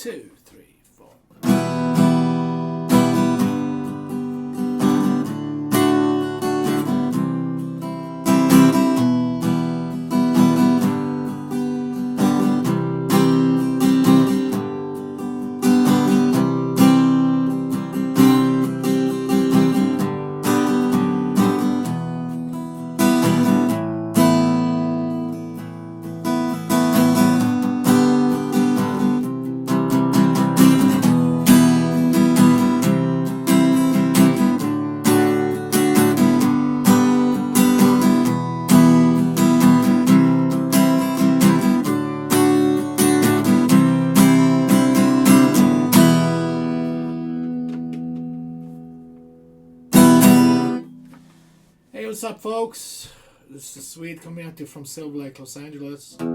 2, 3, 4. Hey, what's up, folks? This is Swede coming at you from Silver Lake, Los Angeles. And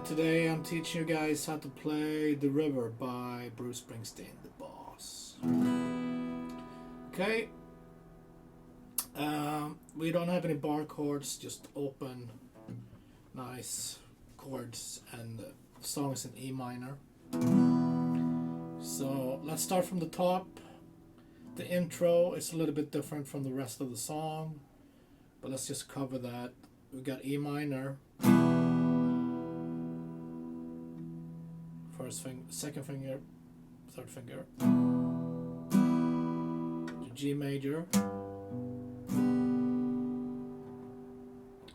today I'm teaching you guys how to play The River by Bruce Springsteen, the boss. Okay. We don't have any bar chords, just open, nice chords, and the song is in E minor. So let's start from the top. The intro is a little bit different from the rest of the song, but let's just cover that. We got E minor, first finger, second finger, third finger, to G major,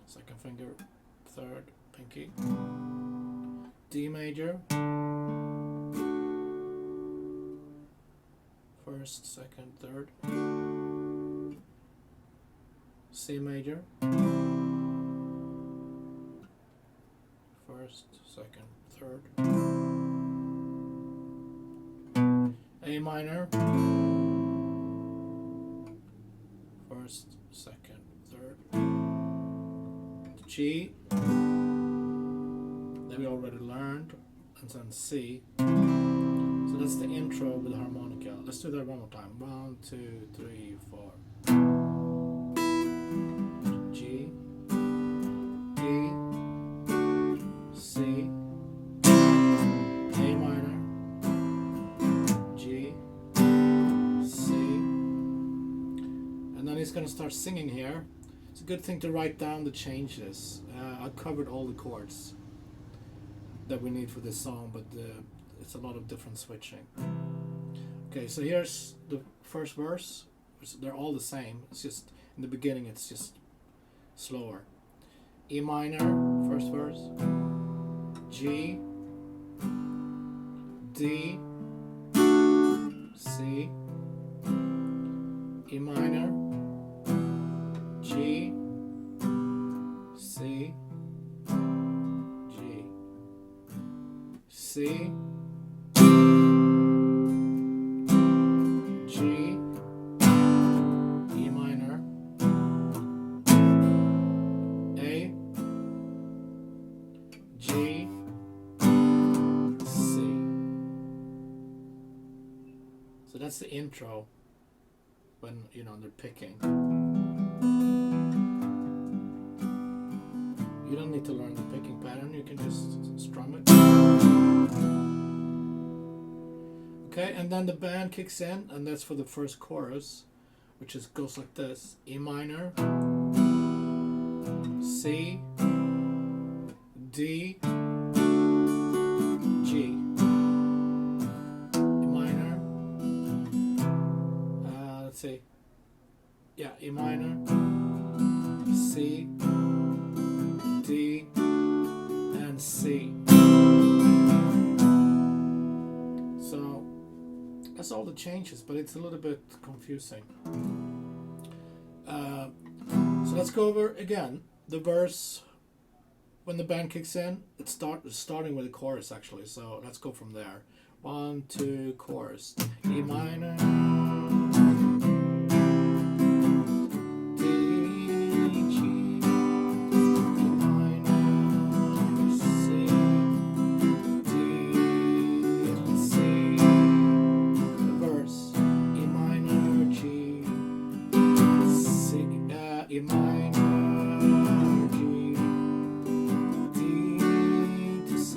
second finger, third, pinky, D major, first, second, third, C major, first, second, third, A minor, first, second, third, G, that we already learned, and then C. So that's the intro with the harmonica. Let's do that one more time. 1, 2, 3, 4. G, D, C, A minor, G, C. And then he's going to start singing here. It's a good thing to write down the changes. I covered all the chords that we need for this song, but it's a lot of different switching. Okay, so here's the first verse. They're all the same. It's just in the beginning it's just slower. E minor, first verse. G, D, C, E minor, G, C, G, C, that's the intro when, you know, they're picking. You don't need to learn the picking pattern, you can just strum it. Okay, and then the band kicks in, and that's for the first chorus, which goes like this. E minor, C, D, G. C. Yeah, E minor, C, D, and C. So that's all the changes, but it's a little bit confusing. So let's go over again the verse. When the band kicks in, it's starting with the chorus actually. So let's go from there. 1, 2, chorus. E minor. E minor, G, D to C.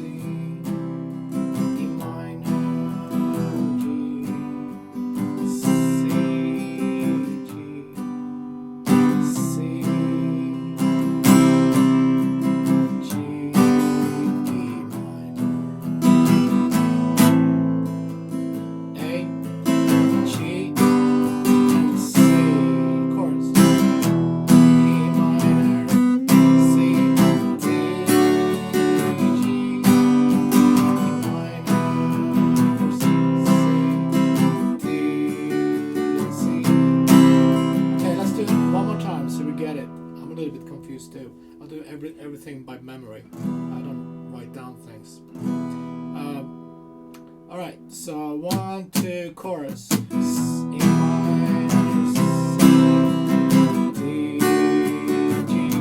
1, 2, chorus. E minor, C, D, G. E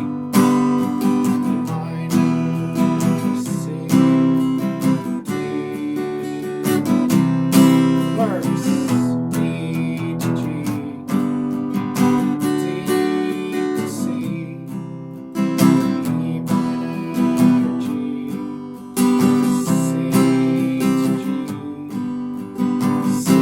minor, C, D. Verse. E to G. D to C. E minor, G. C to G. C, G,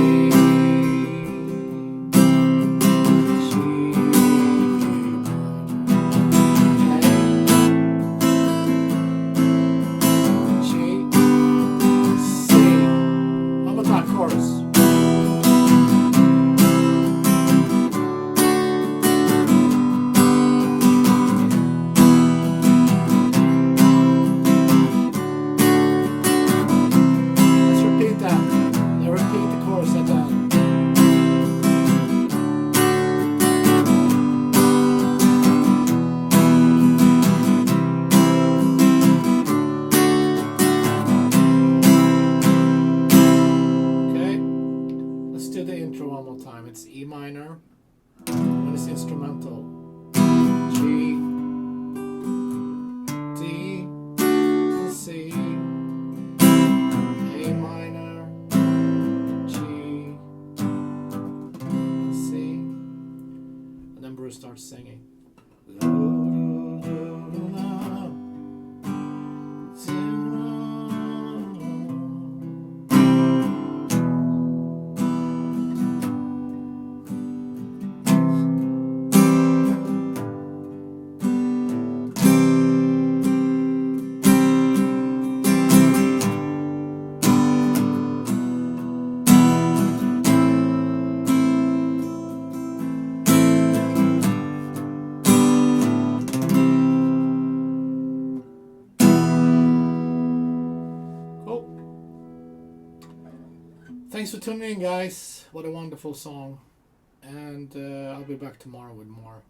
G, C. How about that chorus? Let's repeat that. Now repeat the chorus at that. Okay, let's do the intro one more time. It's E minor, and it's instrumental. G, D, C, A minor, G, C, and then Bruce starts singing. Cool. Thanks for tuning in, guys. What a wonderful song. And I'll be back tomorrow with more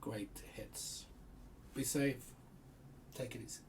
great hits. Be safe. Take it easy.